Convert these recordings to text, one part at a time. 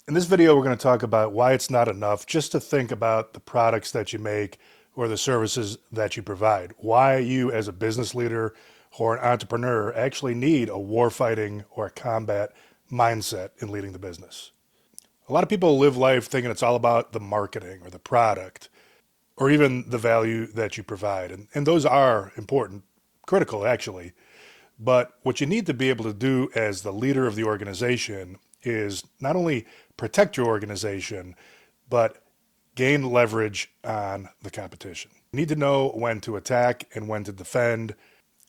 In this video, we're going to talk about why it's not enough just to think about the products that you make or the services that you provide. Why you as a business leader or an entrepreneur actually need a warfighting or a combat mindset in leading the business. A lot of people live life thinking it's all about the marketing or the product or even the value that you provide. And those are important, critical actually. But what you need to be able to do as the leader of the organization is not only protect your organization, but gain leverage on the competition. You need to know when to attack and when to defend.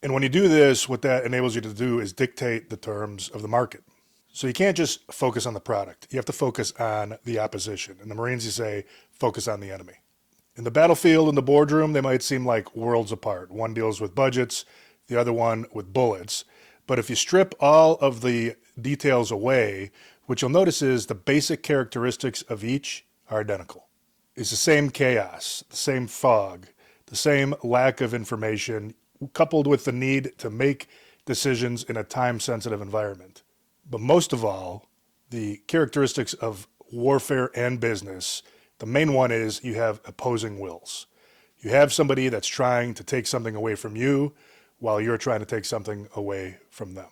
And when you do this, what that enables you to do is dictate the terms of the market. So you can't just focus on the product. You have to focus on the opposition. In the Marines, you say, focus on the enemy. In the battlefield, in the boardroom, they might seem like worlds apart. One deals with budgets, the other one with bullets. But if you strip all of the details away, what you'll notice is the basic characteristics of each are identical. It's the same chaos, the same fog, the same lack of information, coupled with the need to make decisions in a time-sensitive environment. But most of all, the characteristics of warfare and business, the main one is you have opposing wills. You have somebody that's trying to take something away from you while you're trying to take something away from them.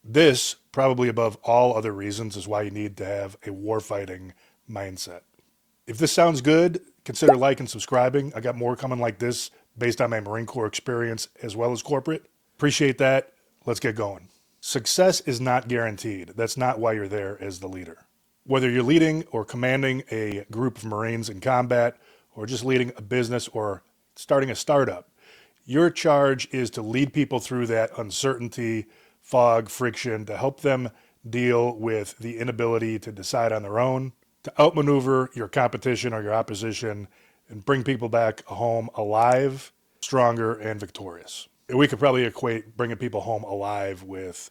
This, probably above all other reasons, is why you need to have a warfighting mindset. If this sounds good, consider liking and subscribing. I got more coming like this based on my Marine Corps experience as well as corporate. Appreciate that. Let's get going. Success is not guaranteed. That's not why you're there as the leader. Whether you're leading or commanding a group of Marines in combat, or just leading a business or starting a startup, your charge is to lead people through that uncertainty, fog, friction, to help them deal with the inability to decide on their own, to outmaneuver your competition or your opposition, and bring people back home alive, stronger, and victorious. And we could probably equate bringing people home alive with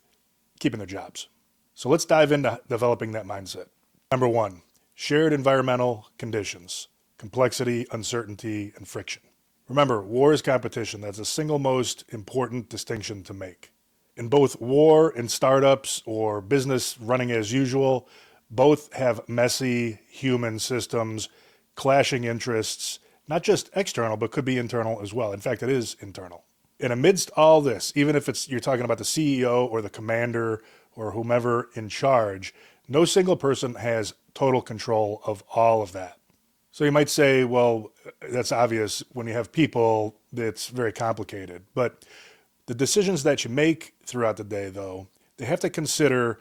keeping their jobs. So let's dive into developing that mindset. Number one, shared environmental conditions, complexity, uncertainty, and friction. Remember, war is competition. That's the single most important distinction to make. In both war and startups or business running as usual, both have messy human systems, clashing interests, not just external, but could be internal as well. In fact, it is internal. And amidst all this, even if you're talking about the CEO or the commander or whomever in charge, no single person has total control of all of that. So you might say, well, that's obvious. When you have people, it's very complicated. But the decisions that you make throughout the day, though, they have to consider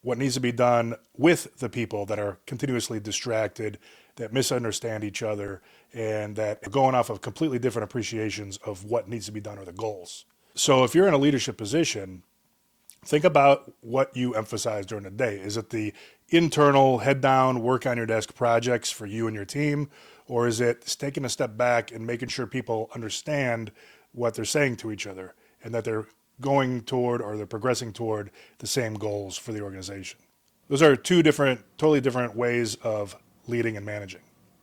what needs to be done with the people that are continuously distracted, that misunderstand each other, and that are going off of completely different appreciations of what needs to be done or the goals. So if you're in a leadership position, think about what you emphasize during the day. Is it the internal head down, work on your desk projects for you and your team? Or is it taking a step back and making sure people understand what they're saying to each other and that they're going toward or they're progressing toward the same goals for the organization? Those are two totally different ways of leading and managing.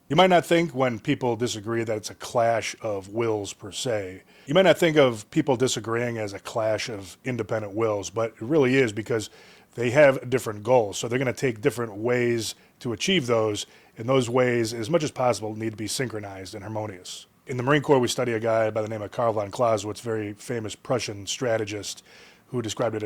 You might not think when people disagree that it's a clash of wills per se. You might not think of people disagreeing as a clash of independent wills, but it really is because they have different goals. So they're going to take different ways to achieve those, and those ways, as much as possible, need to be synchronized and harmonious. In the Marine Corps, we study a guy by the name of Karl von Clausewitz, very famous Prussian strategist, who described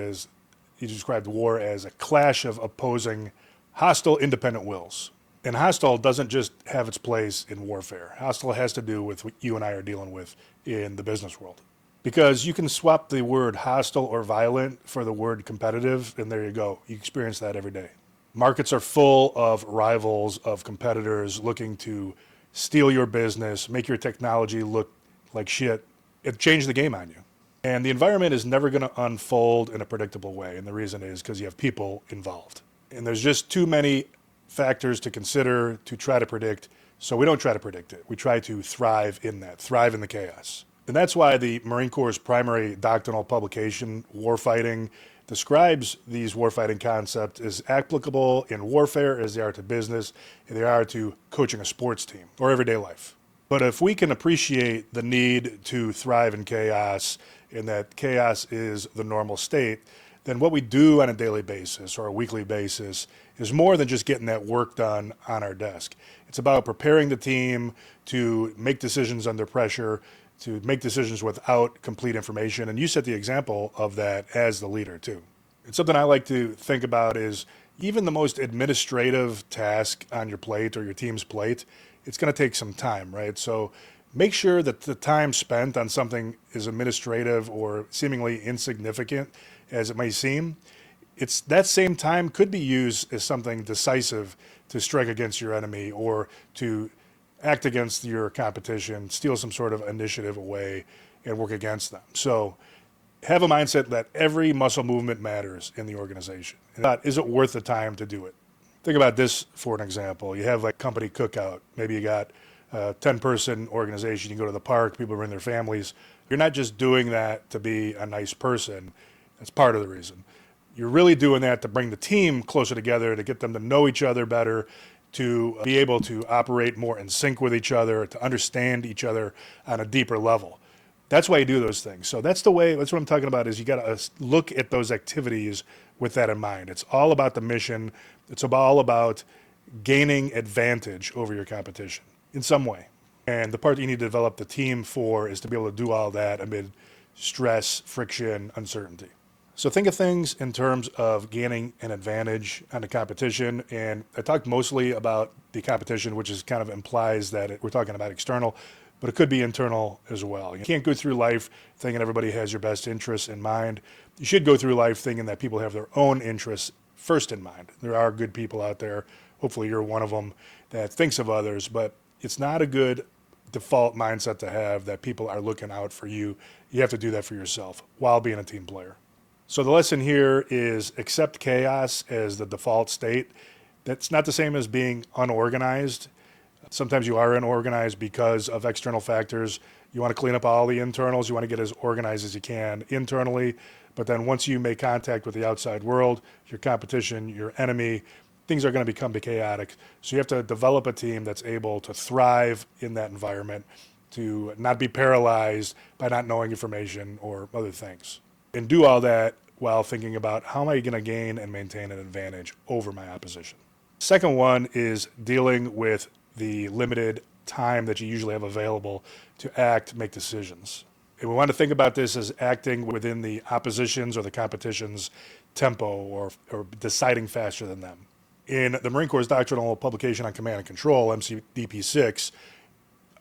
war as a clash of opposing hostile independent wills. And hostile doesn't just have its place in warfare. Hostile has to do with what you and I are dealing with in the business world. Because you can swap the word hostile or violent for the word competitive, and there you go. You experience that every day. Markets are full of rivals, of competitors looking to steal your business, make your technology look like shit. It changed the game on you. And the environment is never going to unfold in a predictable way. And the reason is because you have people involved. And there's just too many factors to consider to try to predict. So we don't try to predict it. We try to thrive in that, thrive in the chaos. And that's why the Marine Corps' primary doctrinal publication, Warfighting, describes these warfighting concepts as applicable in warfare as they are to business and they are to coaching a sports team or everyday life. But if we can appreciate the need to thrive in chaos and that chaos is the normal state, then what we do on a daily basis or a weekly basis is more than just getting that work done on our desk. It's about preparing the team to make decisions under pressure, to make decisions without complete information. And you set the example of that as the leader too. And something I like to think about is even the most administrative task on your plate or your team's plate, it's going to take some time, right? So make sure that the time spent on something is administrative or seemingly insignificant as it may seem. It's that same time could be used as something decisive to strike against your enemy or to act against your competition, steal some sort of initiative away and work against them. So have a mindset that every muscle movement matters in the organization. Is it worth the time to do it? Think about this for an example. You have like company cookout. Maybe you got a 10-person organization. You go to the park, people bring their families. You're not just doing that to be a nice person. That's part of the reason. You're really doing that to bring the team closer together, to get them to know each other better, to be able to operate more in sync with each other, to understand each other on a deeper level. That's why you do those things. So that's what I'm talking about is you got to look at those activities with that in mind. It's all about the mission. It's all about gaining advantage over your competition in some way. And the part that you need to develop the team for is to be able to do all that amid stress, friction, uncertainty. So think of things in terms of gaining an advantage on the competition. And I talked mostly about the competition, which is kind of implies that we're talking about external, but it could be internal as well. You can't go through life thinking everybody has your best interests in mind. You should go through life thinking that people have their own interests first in mind. There are good people out there. Hopefully you're one of them that thinks of others, but it's not a good default mindset to have that people are looking out for you. You have to do that for yourself while being a team player. So the lesson here is accept chaos as the default state. That's not the same as being unorganized. Sometimes you are unorganized because of external factors. You want to clean up all the internals. You want to get as organized as you can internally. But then once you make contact with the outside world, your competition, your enemy, things are going to become chaotic. So you have to develop a team that's able to thrive in that environment, to not be paralyzed by not knowing information or other things. And do all that while thinking about how am I going to gain and maintain an advantage over my opposition. Second one is dealing with the limited time that you usually have available to act, make decisions. And we want to think about this as acting within the opposition's or the competition's tempo or deciding faster than them. In the Marine Corps' doctrinal publication on command and control, MCDP 6,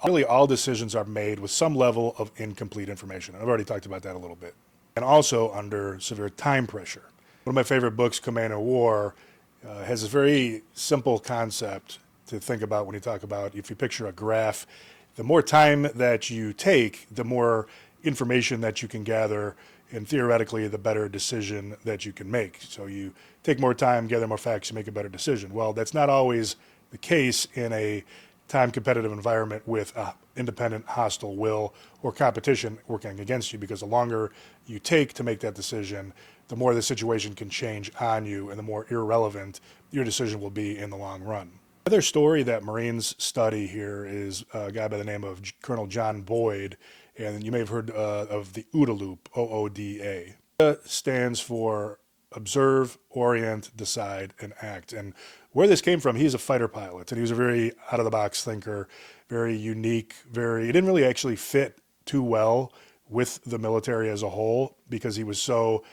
really all decisions are made with some level of incomplete information. I've already talked about that a little bit. And also under severe time pressure. One of my favorite books, Command and War, has a very simple concept to think about when you talk about, if you picture a graph, the more time that you take, the more information that you can gather, and theoretically, the better decision that you can make. So you take more time, gather more facts, you make a better decision. Well, that's not always the case in a time competitive environment with an independent hostile will or competition working against you, because the longer you take to make that decision, the more the situation can change on you and the more irrelevant your decision will be in the long run. Another story that Marines study here is a guy by the name of Colonel John Boyd, and you may have heard of the OODA loop, OODA. OODA stands for observe, orient, decide, and act. And where this came from, he's a fighter pilot, and he was a very out-of-the-box thinker, very unique, he didn't really actually fit too well with the military as a whole because he was so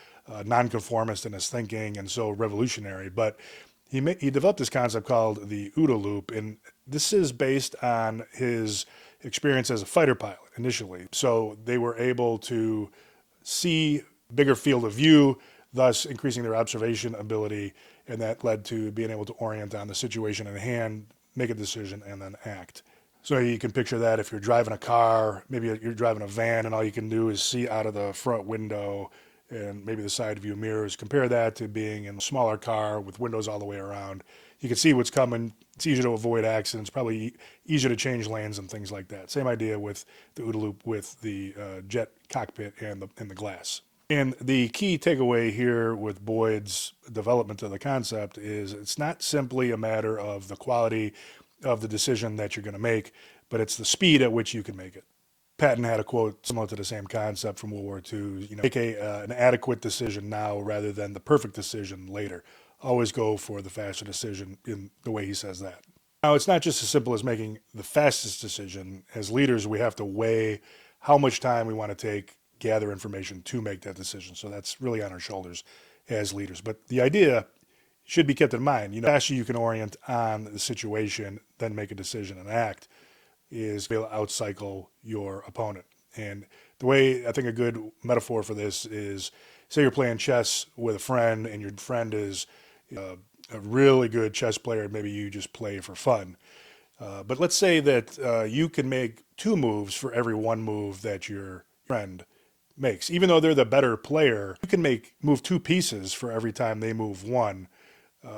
nonconformist in his thinking and so revolutionary. But he developed this concept called the OODA loop, and this is based on his experience as a fighter pilot initially. So they were able to see bigger field of view, thus increasing their observation ability, and that led to being able to orient on the situation at hand, make a decision, and then act. So you can picture that if you're driving a car, maybe you're driving a van, and all you can do is see out of the front window and maybe the side view mirrors. Compare that to being in a smaller car with windows all the way around. You can see what's coming. It's easier to avoid accidents, probably easier to change lanes and things like that. Same idea with the OODA loop with the jet cockpit and the glass. And the key takeaway here with Boyd's development of the concept is it's not simply a matter of the quality of the decision that you're going to make, but it's the speed at which you can make it. Patton had a quote similar to the same concept from World War II. Make an adequate decision now rather than the perfect decision later. Always go for the faster decision in the way he says that. Now, it's not just as simple as making the fastest decision. As leaders, we have to weigh how much time we want to take, gather information to make that decision. So that's really on our shoulders as leaders. But the idea should be kept in mind. The faster you can orient on the situation, then make a decision and act, is to be able to outcycle your opponent. And the way I think a good metaphor for this is, say you're playing chess with a friend and your friend is a really good chess player. Maybe you just play for fun. But let's say that you can make 2 moves for every 1 move that your friend makes. Even though they're the better player, you can move 2 pieces for every time they move 1.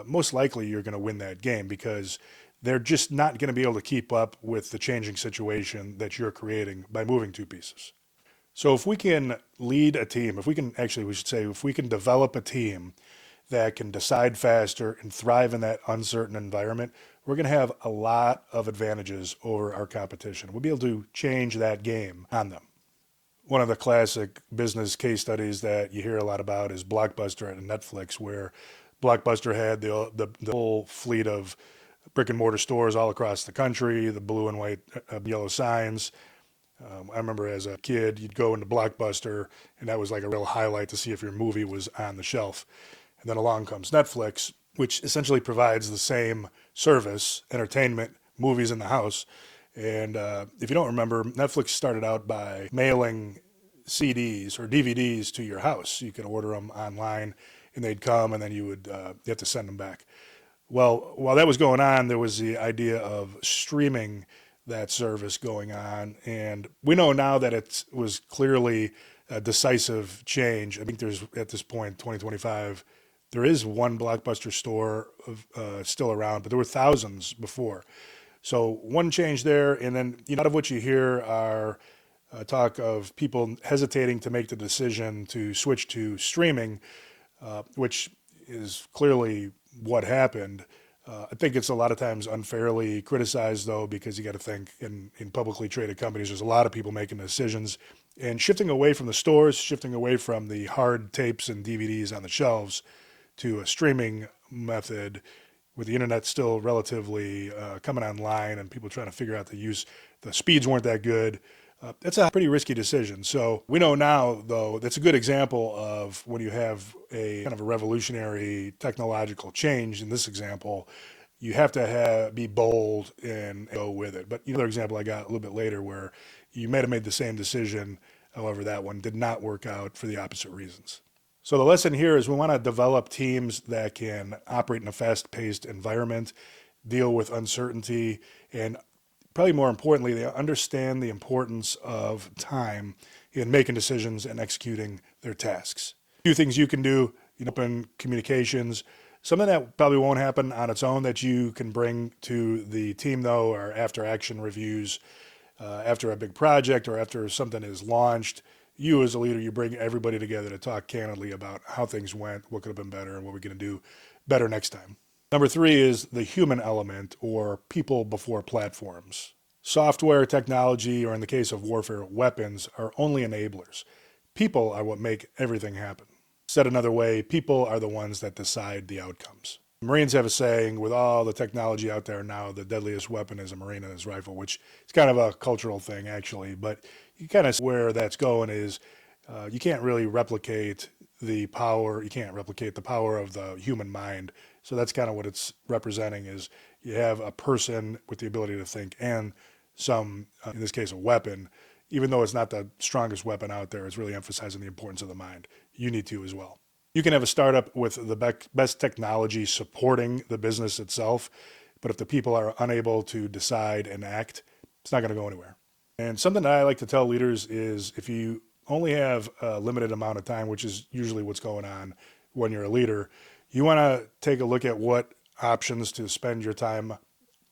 Most likely you're going to win that game because they're just not going to be able to keep up with the changing situation that you're creating by moving 2 pieces. So if we can lead a team, if we can develop a team that can decide faster and thrive in that uncertain environment, we're going to have a lot of advantages over our competition. We'll be able to change that game on them. One of the classic business case studies that you hear a lot about is Blockbuster and Netflix, where Blockbuster had the whole fleet of brick and mortar stores all across the country, the blue and white, yellow signs. I remember as a kid, you'd go into Blockbuster, and that was like a real highlight to see if your movie was on the shelf. And then along comes Netflix, which essentially provides the same service, entertainment, movies in the house. And if you don't remember, Netflix started out by mailing CDs or DVDs to your house. You could order them online, and they'd come, and then you have to send them back. Well, while that was going on, there was the idea of streaming that service going on. And we know now that it was clearly a decisive change. I think there's, at this point, 2025, there is 1 Blockbuster store still around, but there were thousands before. So 1 change there, and then a lot of what you hear are talk of people hesitating to make the decision to switch to streaming, which is clearly what happened. I think it's a lot of times unfairly criticized, though, because you got to think in publicly traded companies, there's a lot of people making decisions and shifting away from the stores, shifting away from the hard tapes and DVDs on the shelves to a streaming method with the internet still relatively coming online and people trying to figure out the use. The speeds weren't that good. That's a pretty risky decision. So we know now, though, that's a good example of when you have a kind of a revolutionary technological change. In this example, you have to be bold and go with it. But another example I got a little bit later where you might have made the same decision, however, that one did not work out for the opposite reasons. So the lesson here is we want to develop teams that can operate in a fast-paced environment, deal with uncertainty, and probably more importantly, they understand the importance of time in making decisions and executing their tasks. A few things you can do, open communications. Something that probably won't happen on its own that you can bring to the team, though, are after action reviews. After a big project or after something is launched, you as a leader, you bring everybody together to talk candidly about how things went, what could have been better, and what we're going to do better next time. Number 3 is the human element, or people before platforms. Software, technology, or in the case of warfare, weapons are only enablers. People are what make everything happen. Said another way, people are the ones that decide the outcomes. Marines have a saying, with all the technology out there now, the deadliest weapon is a Marine and his rifle, which is kind of a cultural thing, actually. But you kind of see where that's going is you can't really replicate the power. You can't replicate the power of the human mind. So that's kind of what it's representing is you have a person with the ability to think and some, in this case, a weapon. Even though it's not the strongest weapon out there, it's really emphasizing the importance of the mind. You need to as well. You can have a startup with the best technology supporting the business itself, but if the people are unable to decide and act, it's not going to go anywhere. And something that I like to tell leaders is if you only have a limited amount of time, which is usually what's going on when you're a leader, you want to take a look at what options to spend your time,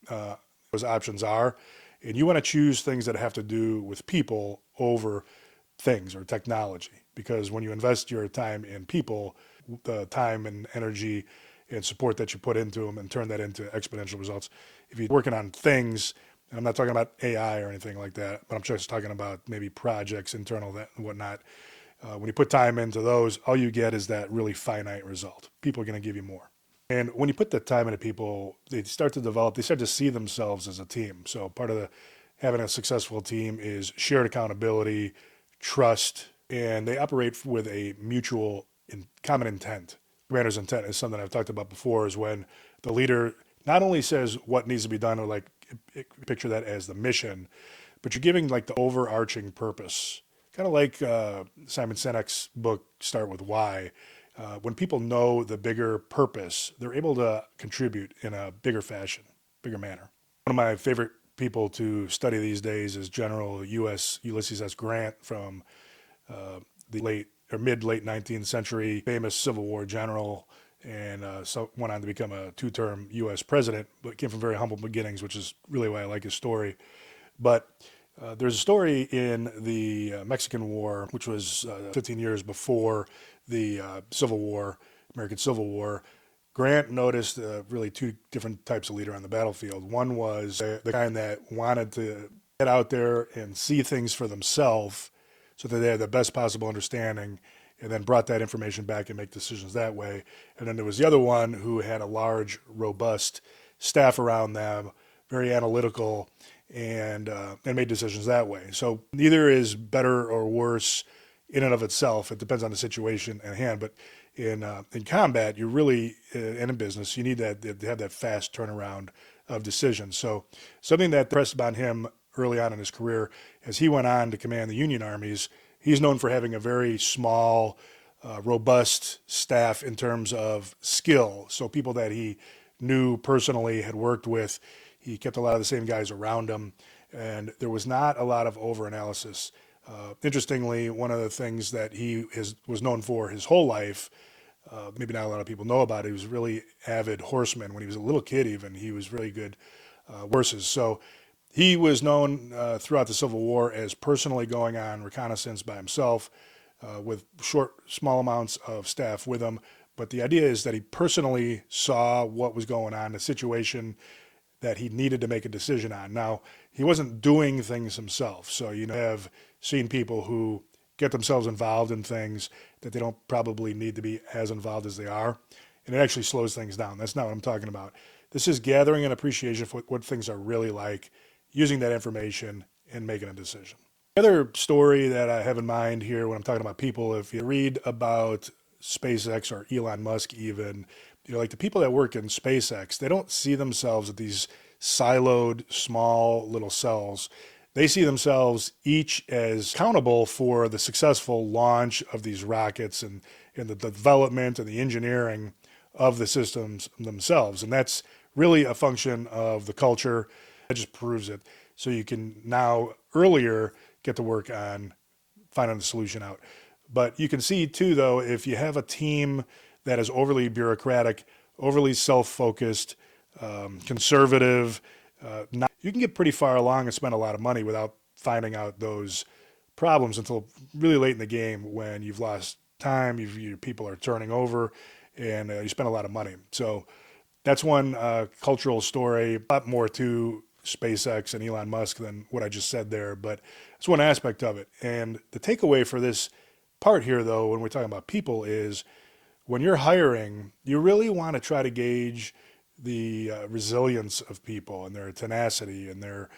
those options are, and you want to choose things that have to do with people over things or technology. Because when you invest your time in people, the time and energy and support that you put into them and turn that into exponential results. If you're working on things, And I'm not talking about AI or anything like that, but I'm just talking about maybe projects, internal, that and whatnot. When you put time into those, all you get is that really finite result. People are going to give you more. And when you put that time into people, they start to develop, they start to see themselves as a team. So part of having a successful team is shared accountability, trust, and they operate with a mutual common intent. Commander's intent is something I've talked about before, is when the leader not only says what needs to be done, or like picture that as the mission, but you're giving like the overarching purpose. Kind of like Simon Sinek's book, Start With Why. When people know the bigger purpose, they're able to contribute in a bigger fashion, bigger manner. One of my favorite people to study these days is General U.S. Ulysses S. Grant from the late or mid late 19th century, famous Civil War general, and so went on to become a two-term U.S. president, but came from very humble beginnings, which is really why I like his story. But there's a story in the Mexican War, which was 15 years before the Civil War, American Civil War. Grant noticed really two different types of leader on the battlefield. One was the kind that wanted to get out there and see things for themselves so that they had the best possible understanding, and then brought that information back and make decisions that way. And then there was the other one who had a large, robust staff around them, very analytical, and made decisions that way. So neither is better or worse in and of itself. It depends on the situation at hand. But in combat, you really, and in business, you need to have that fast turnaround of decisions. So something that pressed upon him early on in his career, as he went on to command the Union armies, he's known for having a very small, robust staff in terms of skill. So people that he knew personally, had worked with, he kept a lot of the same guys around him, and there was not a lot of overanalysis. Interestingly, one of the things that was known for his whole life, maybe not a lot of people know about it, he was a really avid horseman. When he was a little kid even, he was really good horses. So he was known throughout the Civil War as personally going on reconnaissance by himself with small amounts of staff with him. But the idea is that he personally saw what was going on, the situation that he needed to make a decision on. Now, he wasn't doing things himself. So you have seen people who get themselves involved in things that they don't probably need to be as involved as they are. And it actually slows things down. That's not what I'm talking about. This is gathering an appreciation for what things are really like, using that information and making a decision. The other story that I have in mind here when I'm talking about people, if you read about SpaceX or Elon Musk even, like the people that work in SpaceX, they don't see themselves as these siloed, small little cells. They see themselves each as accountable for the successful launch of these rockets and the development and the engineering of the systems themselves. And that's really a function of the culture. That just proves it. So you can now earlier get to work on finding the solution out. But you can see too, though, if you have a team that is overly bureaucratic, overly self-focused, conservative, you can get pretty far along and spend a lot of money without finding out those problems until really late in the game, when you've lost time, your people are turning over, and you spend a lot of money. So that's one cultural story. A lot more to SpaceX and Elon Musk than what I just said there, but it's one aspect of it. And the takeaway for this part here, though, when we're talking about people, is when you're hiring, you really want to try to gauge the resilience of people and their tenacity and their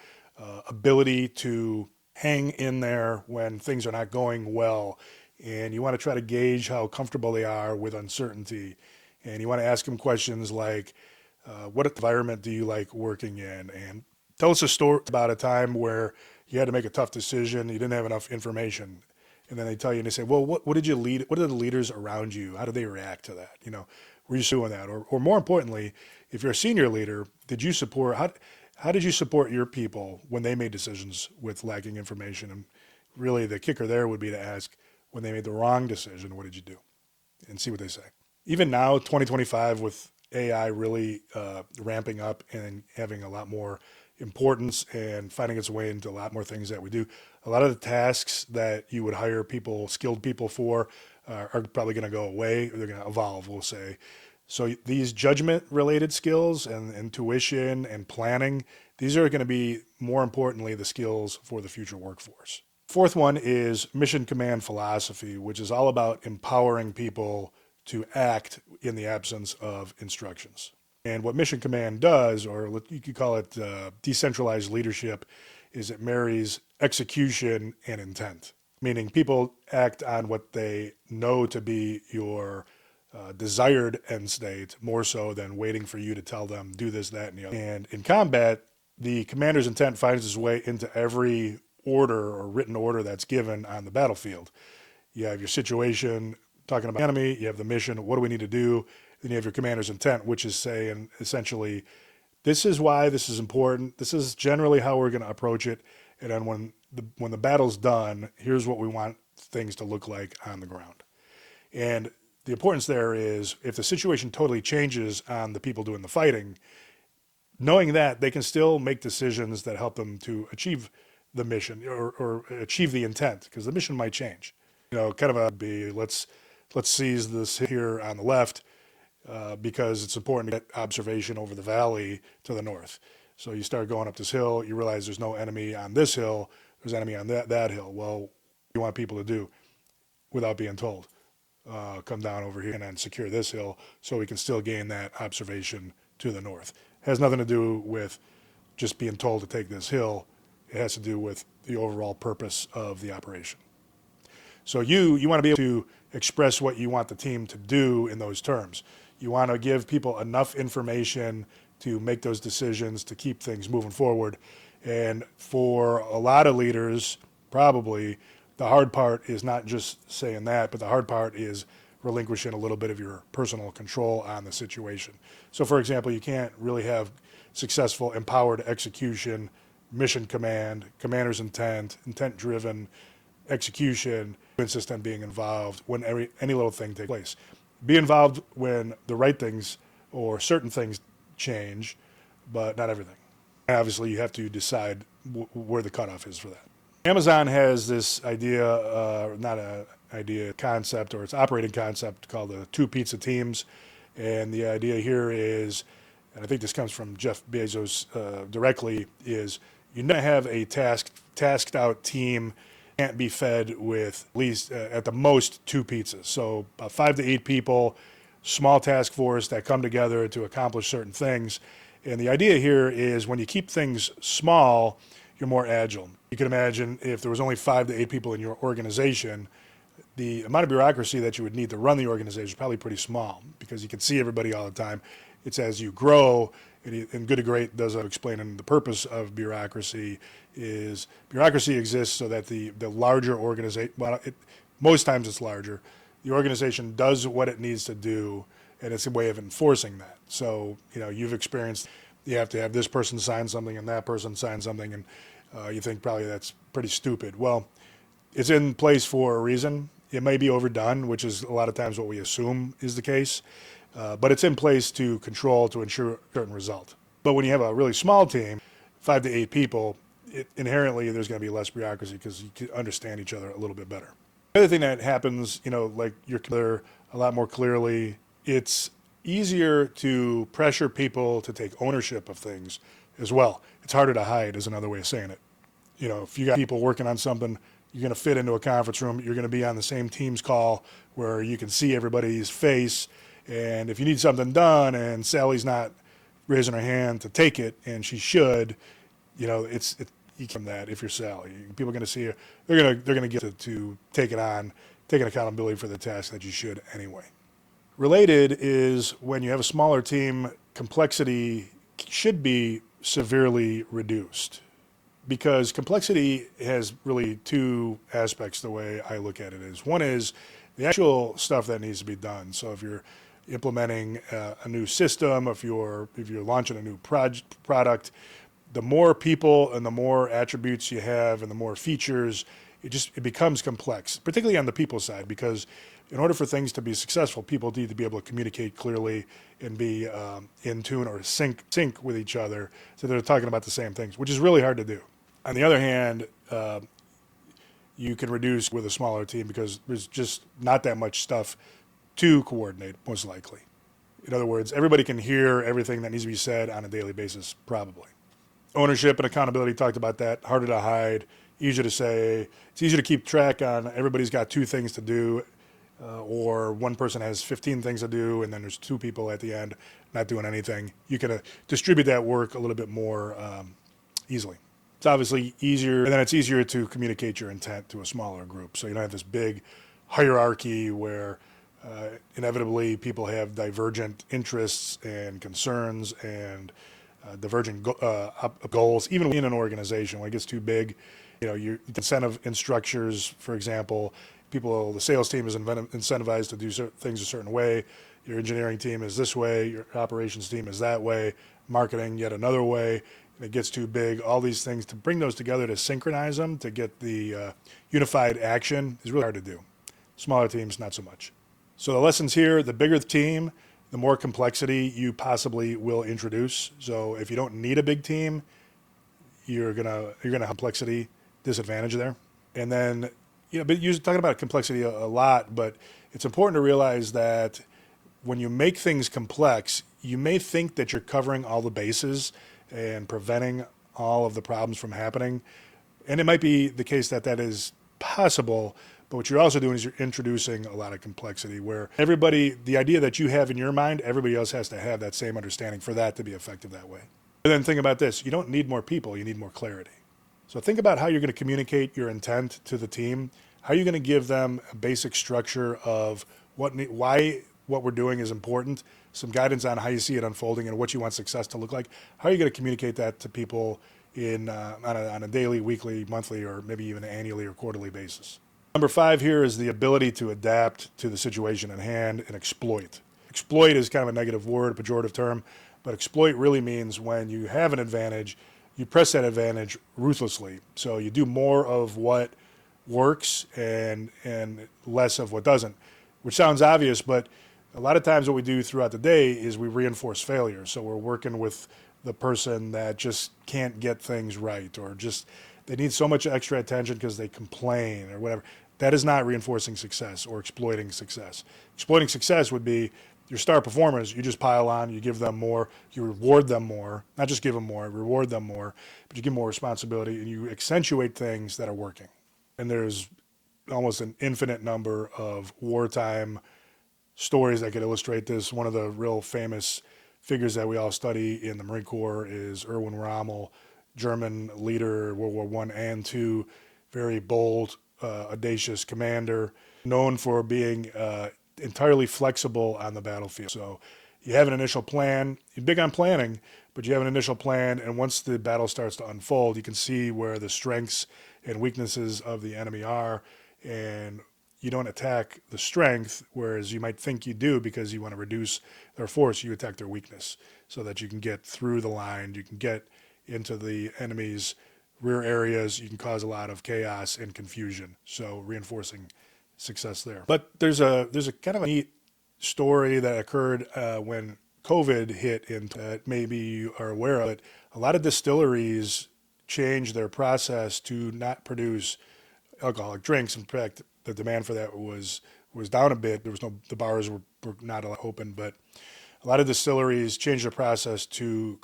ability to hang in there when things are not going well. And you want to try to gauge how comfortable they are with uncertainty. And you want to ask them questions like, what environment do you like working in? And tell us a story about a time where you had to make a tough decision, you didn't have enough information. And then they tell you and they say, well, what did you lead? What did the leaders around you, how did they react to that? Were you doing that? Or more importantly, if you're a senior leader, how did you support your people when they made decisions with lacking information? And really the kicker there would be to ask, when they made the wrong decision, what did you do? And see what they say. Even now, 2025, with AI really ramping up and having a lot more importance and finding its way into a lot more things that we do, a lot of the tasks that you would hire skilled people for, are probably going to go away, or they're going to evolve, we'll say. So these judgment related skills and intuition and planning, these are going to be more importantly the skills for the future workforce. Fourth one is mission command philosophy, which is all about empowering people to act in the absence of instructions. And what mission command does, or you could call it decentralized leadership, is it marries execution and intent, meaning people act on what they know to be your desired end state more so than waiting for you to tell them do this, that, and the other. And in combat, the commander's intent finds its way into every order or written order that's given on the battlefield. You have your situation talking about the enemy, you have the mission, what do we need to do? Then you have your commander's intent, which is saying essentially, this is why this is important. This is generally how we're going to approach it. And then when the battle's done, here's what we want things to look like on the ground. And the importance there is if the situation totally changes on the people doing the fighting, knowing that they can still make decisions that help them to achieve the mission or achieve the intent, because the mission might change. Kind of let's seize this here on the left because it's important to get observation over the valley to the north. So you start going up this hill, you realize there's no enemy on this hill, there's enemy on that hill. Well, what do you want people to do without being told? Come down over here and then secure this hill so we can still gain that observation to the north. It has nothing to do with just being told to take this hill. It has to do with the overall purpose of the operation. So you want to be able to express what you want the team to do in those terms. You want to give people enough information to make those decisions to keep things moving forward. And for a lot of leaders, probably, the hard part is not just saying that, but the hard part is relinquishing a little bit of your personal control on the situation. So for example, you can't really have successful empowered execution, mission command, commander's intent, intent-driven execution, insist on being involved when any little thing takes place. Be involved when the right things or certain things change, but not everything. And obviously, you have to decide where the cutoff is for that. Amazon has this idea, not an idea, concept, or its operating concept called the 2 pizza teams. And the idea here is, and I think this comes from Jeff Bezos directly, is you need to have a tasked out team can't be fed with at least at the most 2 pizzas. So 5 to 8 people, small task force that come together to accomplish certain things. And the idea here is when you keep things small, you're more agile. You can imagine if there was only 5 to 8 people in your organization, the amount of bureaucracy that you would need to run the organization is probably pretty small because you can see everybody all the time. It's as you grow, and Good to Great does explain, and the purpose of bureaucracy is bureaucracy exists so that the larger organization, most times it's larger, the organization does what it needs to do, and it's a way of enforcing that. So, you've experienced, you have to have this person sign something and that person sign something, and you think probably that's pretty stupid. Well, it's in place for a reason. It may be overdone, which is a lot of times what we assume is the case, but it's in place to control, to ensure a certain result. But when you have a really small team, 5 to 8 people, inherently there's going to be less bureaucracy because you can understand each other a little bit better. The other thing that happens, like you're clear a lot more clearly, it's easier to pressure people to take ownership of things as well. It's harder to hide is another way of saying it. If you got people working on something, you're going to fit into a conference room, you're going to be on the same Teams call where you can see everybody's face. And if you need something done and Sally's not raising her hand to take it, and she should, you can that if you're Sally. People are going to see you. They're going to get to take it on, taking accountability for the task that you should anyway. Related is when you have a smaller team, complexity should be severely reduced because complexity has really 2 aspects the way I look at it is. One is the actual stuff that needs to be done. So if you're implementing a new system, if you're launching a new product, the more people and the more attributes you have and the more features, it becomes complex, particularly on the people side, because in order for things to be successful, people need to be able to communicate clearly and be in tune or sync with each other so they're talking about the same things, which is really hard to do. On the other hand, you can reduce with a smaller team because there's just not that much stuff to coordinate, most likely. In other words, everybody can hear everything that needs to be said on a daily basis, probably. Ownership and accountability, talked about that. Harder to hide, easier to say. It's easier to keep track on everybody's got two things to do, or one person has 15 things to do, and then there's two people at the end not doing anything. You can distribute that work a little bit more easily. It's obviously easier, and then it's easier to communicate your intent to a smaller group. So you don't have this big hierarchy where inevitably people have divergent interests and concerns and divergent goals, even in an organization. When it gets too big, your incentive in structures, for example, the sales team is incentivized to do things a certain way. Your engineering team is this way. Your operations team is that way. Marketing yet another way. It gets too big. All these things, to bring those together, to synchronize them, to get the unified action is really hard to do. Smaller teams, not so much. So the lessons here: the bigger the team, the more complexity you possibly will introduce. So if you don't need a big team, you're gonna have complexity disadvantage there. And then, but you're talking about complexity a lot, but it's important to realize that when you make things complex, you may think that you're covering all the bases and preventing all of the problems from happening. And it might be the case that that is possible, but what you're also doing is you're introducing a lot of complexity where the idea that you have in your mind, everybody else has to have that same understanding for that to be effective that way. And then think about this: you don't need more people, you need more clarity. So think about how you're going to communicate your intent to the team. How are you going to give them a basic structure of why what we're doing is important, some guidance on how you see it unfolding and what you want success to look like? How are you going to communicate that to people on a daily, weekly, monthly, or maybe even annually or quarterly basis? Number 5 here is the ability to adapt to the situation at hand and exploit. Exploit is kind of a negative word, a pejorative term, but exploit really means when you have an advantage, you press that advantage ruthlessly. So you do more of what works and less of what doesn't, which sounds obvious, but a lot of times what we do throughout the day is we reinforce failure. So we're working with the person that just can't get things right, or just they need so much extra attention because they complain or whatever. That is not reinforcing success or exploiting success. Exploiting success would be your star performers. You just pile on, you give them more, you reward them more, not just give them more, reward them more, but you give more responsibility and you accentuate things that are working. And there's almost an infinite number of wartime stories that could illustrate this. One of the real famous figures that we all study in the Marine Corps is Erwin Rommel, German leader, World War I and II, very bold, audacious commander, known for being entirely flexible on the battlefield. So you have an initial plan, you're big on planning, but you have an initial plan, and once the battle starts to unfold, you can see where the strengths and weaknesses of the enemy are, and you don't attack the strength, whereas you might think you do because you want to reduce their force. You attack their weakness so that you can get through the line, you can get into the enemy's rear areas, you can cause a lot of chaos and confusion. So reinforcing success there. But there's a kind of a neat story that occurred when COVID hit, and maybe you are aware of it. A lot of distilleries changed their process to not produce alcoholic drinks. In fact, the demand for that was down a bit. The bars were not open, but a lot of distilleries changed their process to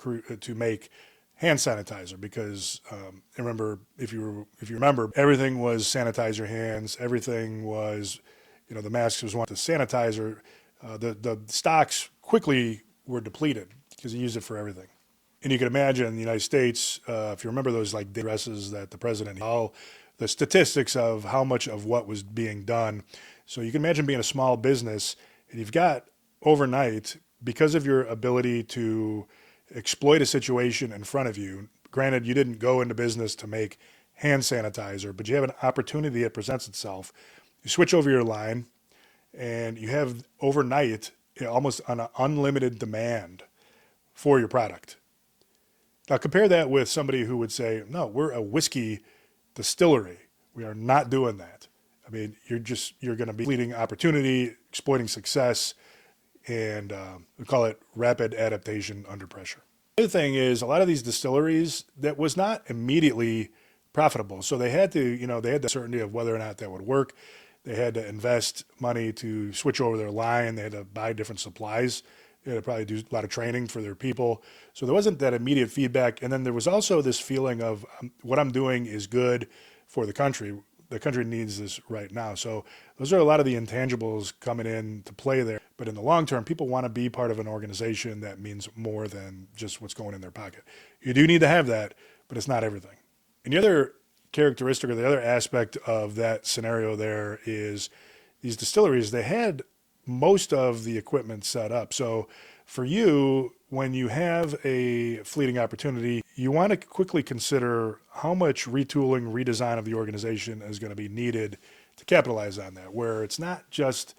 make hand sanitizer because remember, if you remember, everything was sanitize your hands. Everything was, the masks was one. The sanitizer, the stocks quickly were depleted because you used it for everything. And you can imagine in the United States, if you remember those like addresses that the president, all the statistics of how much of what was being done. So you can imagine being a small business and you've got overnight, because of your ability to exploit a situation in front of you. Granted, you didn't go into business to make hand sanitizer, but you have an opportunity that presents itself. You switch over your line and you have overnight almost an unlimited demand for your product. Now compare that with somebody who would say, no, we're a whiskey distillery. We are not doing that. I mean, you're going to be fleeting opportunity, exploiting success, and we call it rapid adaptation under pressure. The other thing is a lot of these distilleries, that was not immediately profitable. So they had to, they had the certainty of whether or not that would work. They had to invest money to switch over their line. They had to buy different supplies They had to probably do a lot of training for their people. So there wasn't that immediate feedback. And then there was also this feeling of what I'm doing is good for the country. The country needs this right now. So those are a lot of the intangibles coming in to play there. But in the long term, people want to be part of an organization that means more than just what's going in their pocket. You do need to have that, but it's not everything. And the other characteristic or the other aspect of that scenario there is these distilleries, they had most of the equipment set up. So for you, when you have a fleeting opportunity, you want to quickly consider how much retooling, redesign of the organization is going to be needed to capitalize on that, where it's not just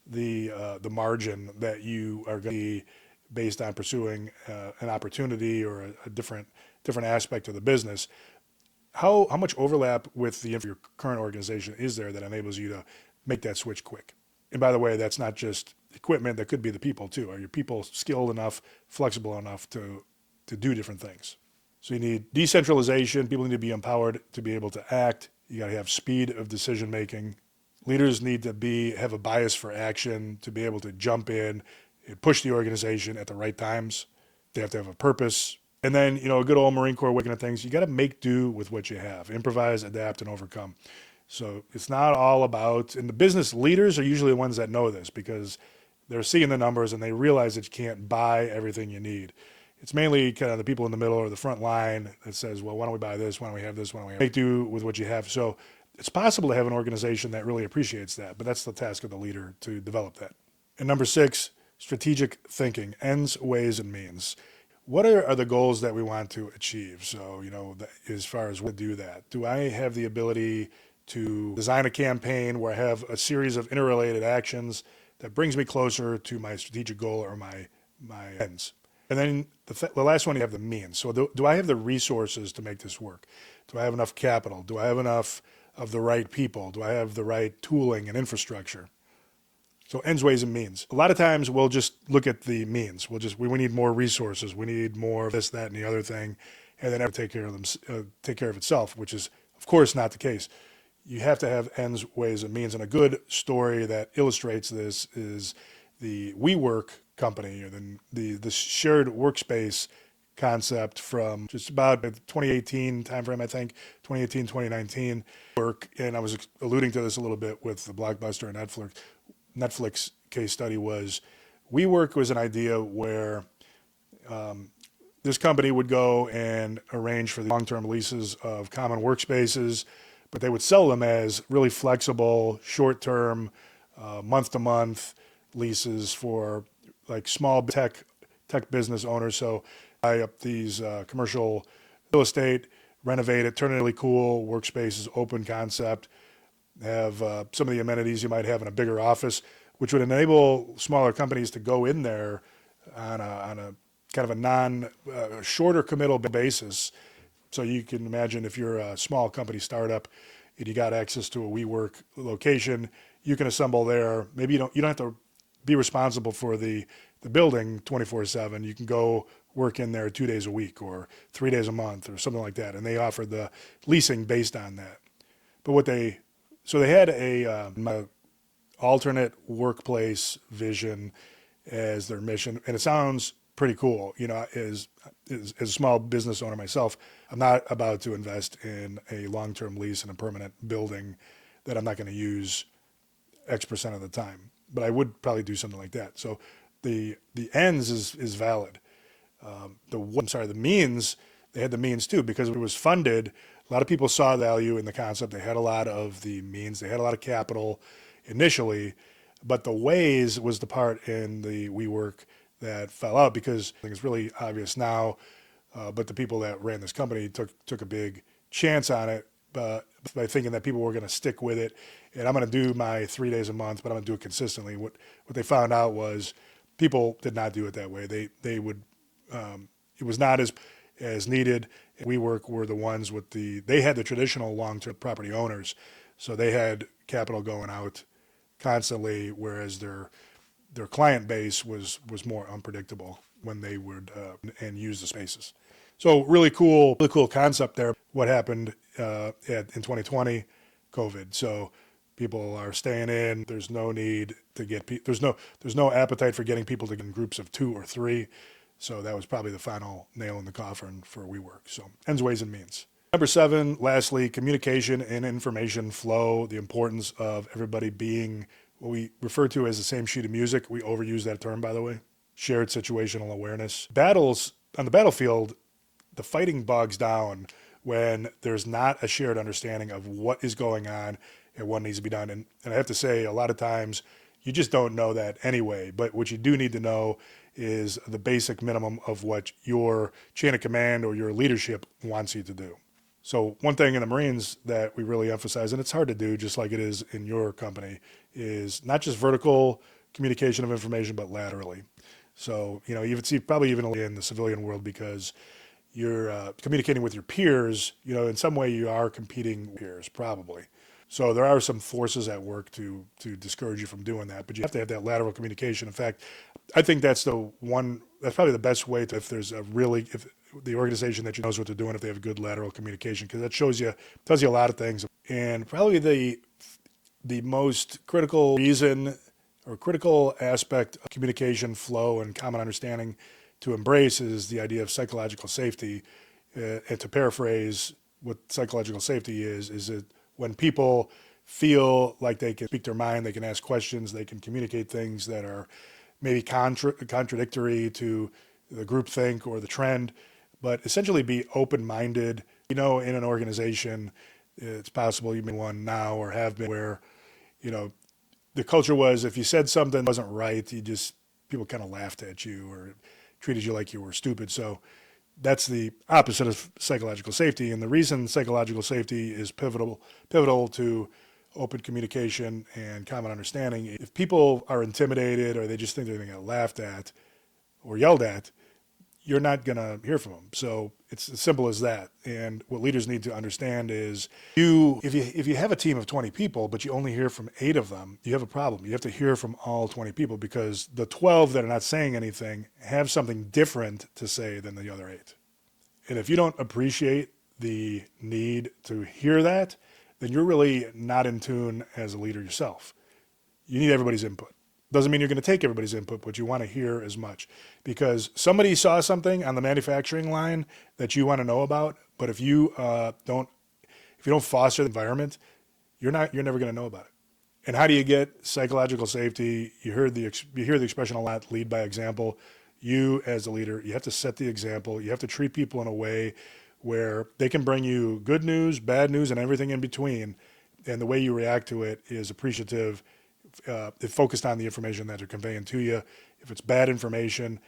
the margin that you are going to be based on pursuing an opportunity or a different aspect of the business. How much overlap with your current organization is there that enables you to make that switch quick? And by the way, that's not just equipment, that could be the people too. Are your people skilled enough, flexible enough to do different things? So you need decentralization. People need to be empowered to be able to act. You got to have speed of decision making. Leaders need to have a bias for action, to be able to jump in and push the organization at the right times. They have to have a purpose. And then, a good old Marine Corps way of things, you got to make do with what you have. Improvise, adapt, and overcome. So it's not all about, and the business leaders are usually the ones that know this because they're seeing the numbers and they realize that you can't buy everything you need. It's mainly kind of the people in the middle or the front line that says, well, why don't we buy this? Why don't we have this? Why don't we make do with what you have? So it's possible to have an organization that really appreciates that, but that's the task of the leader to develop that. And number 6, strategic thinking, ends, ways, and means. What are the goals that we want to achieve? So, as far as what to do that, do I have the ability to design a campaign where I have a series of interrelated actions that brings me closer to my strategic goal or my ends? And then the last one, you have the means. So do I have the resources to make this work? Do I have enough capital? Do I have enough of the right people? Do I have the right tooling and infrastructure? So ends, ways, and means. A lot of times we'll just look at the means. We need more resources. We need more of this, that, and the other thing, and then take care of itself, which is, of course, not the case. You have to have ends, ways, and means. And a good story that illustrates this is the WeWork company, or the shared workspace concept from just about 2018 timeframe, I think, 2018, 2019 work. And I was alluding to this a little bit with the Blockbuster and Netflix case study. WeWork was an idea where this company would go and arrange for the long-term leases of common workspaces, but they would sell them as really flexible, short-term, month-to-month leases for like small tech business owners. So buy up these commercial real estate, renovate it, turn it really cool, workspaces, open concept, have some of the amenities you might have in a bigger office, which would enable smaller companies to go in there on a kind of a shorter committal basis. So you can imagine if you're a small company startup and you got access to a WeWork location, you can assemble there. Maybe you don't have to be responsible for the building 24/7. You can go work in there 2 days a week or 3 days a month or something like that. And they offer the leasing based on that. But they had a alternate workplace vision as their mission, and it sounds pretty cool. As a small business owner myself, I'm not about to invest in a long-term lease in a permanent building that I'm not going to use X percent of the time. But I would probably do something like that. So the ends is valid. The means, they had the means too, because it was funded. A lot of people saw value in the concept. They had a lot of the means. They had a lot of capital initially, but the ways was the part in the WeWork that fell out because I think it's really obvious now. But the people that ran this company took a big chance on it by thinking that people were going to stick with it. And I'm going to do my 3 days a month, but I'm going to do it consistently. What they found out was people did not do it that way. They would it was not as needed. WeWork were the ones they had the traditional long-term property owners, so they had capital going out constantly, whereas their client base was more unpredictable when they would and use the spaces. So really cool concept there. What happened in 2020, COVID. So People are staying in. There's no need to get there's no appetite for getting people to get in groups of 2 or 3. So that was probably the final nail in the coffin for WeWork. So ends, ways, and means. Number 7, lastly, communication and information flow. The importance of everybody being what we refer to as the same sheet of music. We overuse that term, by the way. Shared situational awareness. Battles on the battlefield, the fighting bogs down when there's not a shared understanding of what is going on and what needs to be done. And I have to say, a lot of times you just don't know that anyway. But what you do need to know is the basic minimum of what your chain of command or your leadership wants you to do. So one thing in the Marines that we really emphasize, and it's hard to do just like it is in your company, is not just vertical communication of information, but laterally. So, you would see probably even in the civilian world, because you're communicating with your peers, in some way you are competing with peers, probably. So there are some forces at work to discourage you from doing that, but you have to have that lateral communication. In fact, I think that's probably the best way to, if the organization that knows what they're doing, if they have good lateral communication, because that tells you a lot of things. And probably the most critical reason or critical aspect of communication flow and common understanding to embrace is the idea of psychological safety. And to paraphrase what psychological safety is that when people feel like they can speak their mind, they can ask questions, they can communicate things that are maybe contradictory to the groupthink or the trend, but essentially be open-minded. In an organization, it's possible you may be one now or have been where, the culture was if you said something that wasn't right, people kind of laughed at you or treated you like you were stupid. So that's the opposite of psychological safety. And the reason psychological safety is pivotal to open communication and common understanding, if people are intimidated or they just think they're going to get laughed at or yelled at, you're not going to hear from them. So it's as simple as that. And what leaders need to understand is if you have a team of 20 people, but you only hear from 8 of them, you have a problem. You have to hear from all 20 people, because the 12 that are not saying anything have something different to say than the other 8. And if you don't appreciate the need to hear that, then you're really not in tune as a leader yourself. You need everybody's input. Doesn't mean you're going to take everybody's input, but you want to hear as much, because somebody saw something on the manufacturing line that you want to know about. But if you don't foster the environment, you're never going to know about it. And how do you get psychological safety? You hear the expression a lot: lead by example. You as a leader, you have to set the example. You have to treat people in a way where they can bring you good news, bad news, and everything in between. And the way you react to it is appreciative. If focused on the information that they're conveying to you. If it's bad information,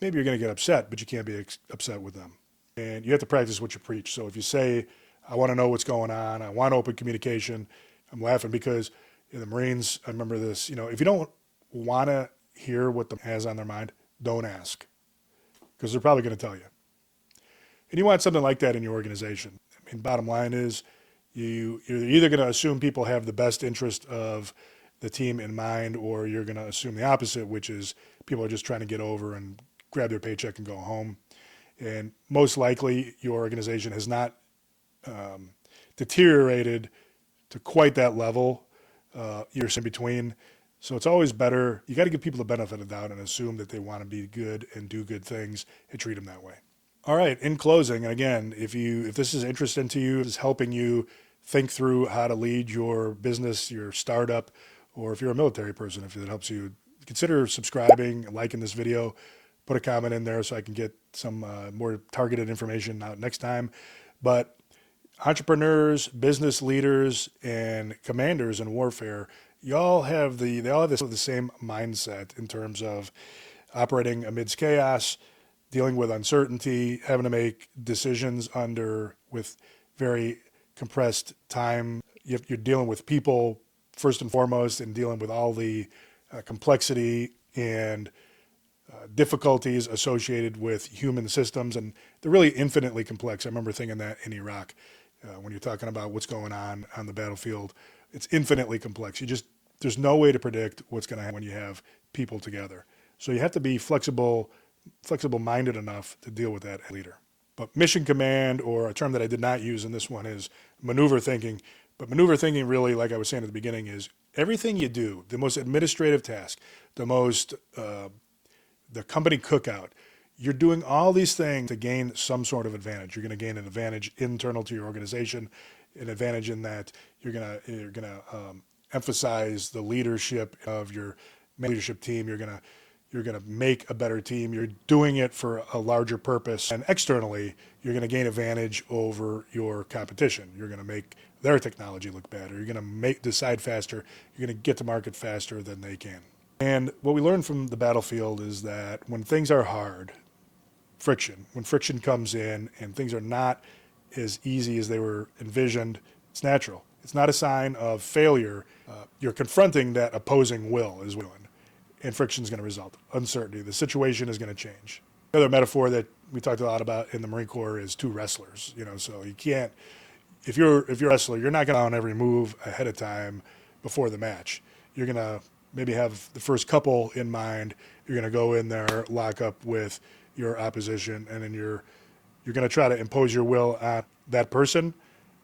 maybe you're going to get upset, but you can't be upset with them. And you have to practice what you preach. So if you say, I want to know what's going on, I want open communication, I'm laughing because in the Marines, I remember this, if you don't want to hear what the has on their mind, don't ask, because they're probably going to tell you. And you want something like that in your organization. I mean, bottom line is you're either going to assume people have the best interest of the team in mind, or you're going to assume the opposite, which is people are just trying to get over and grab their paycheck and go home. And most likely your organization has not deteriorated to quite that level. You're in between. So it's always better. You got to give people the benefit of the doubt and assume that they want to be good and do good things and treat them that way. All right. In closing, and again, if this is interesting to you, is helping you think through how to lead your business, your startup, or if you're a military person, if it helps you, consider subscribing, liking this video, put a comment in there so I can get some more targeted information out next time. But entrepreneurs, business leaders, and commanders in warfare, they all have the same mindset in terms of operating amidst chaos, dealing with uncertainty, having to make decisions with very compressed time. You're dealing with people first and foremost, and dealing with all the complexity and difficulties associated with human systems. And they're really infinitely complex. I remember thinking that in Iraq, when you're talking about what's going on the battlefield, it's infinitely complex. There's no way to predict what's going to happen when you have people together. So you have to be flexible-minded enough to deal with that as a leader. But mission command, or a term that I did not use in this one, is maneuver thinking. But maneuver thinking really, like I was saying at the beginning, is everything you do, the most administrative task, the most, the company cookout, you're doing all these things to gain some sort of advantage. You're going to gain an advantage internal to your organization, an advantage in that you're gonna emphasize the leadership of your leadership team. You're gonna make a better team. You're doing it for a larger purpose, and externally, you're gonna gain advantage over your competition. You're gonna make their technology look better. You're gonna decide faster. You're gonna get to market faster than they can. And what we learned from the battlefield is that when things are hard, when friction comes in and things are not as easy as they were envisioned, it's natural. It's not a sign of failure. You're confronting that opposing will is willing, and friction is going to result. Uncertainty. The situation is going to change. Another metaphor that we talked a lot about in the Marine Corps is two wrestlers. So you can't. If you're a wrestler, you're not going to on every move ahead of time before the match. You're going to maybe have the first couple in mind. You're going to go in there, lock up with your opposition, and then you're going to try to impose your will on that person,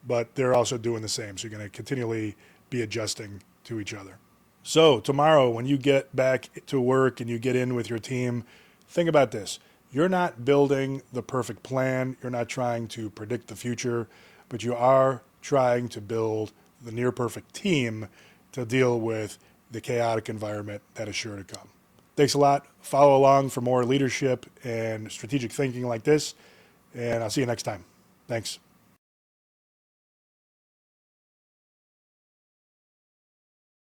but they're also doing the same. So you're going to continually be adjusting to each other. So tomorrow, when you get back to work and you get in with your team, think about this. You're not building the perfect plan. You're not trying to predict the future, but you are trying to build the near perfect team to deal with the chaotic environment that is sure to come. Thanks a lot. Follow along for more leadership and strategic thinking like this, and I'll see you next time. Thanks.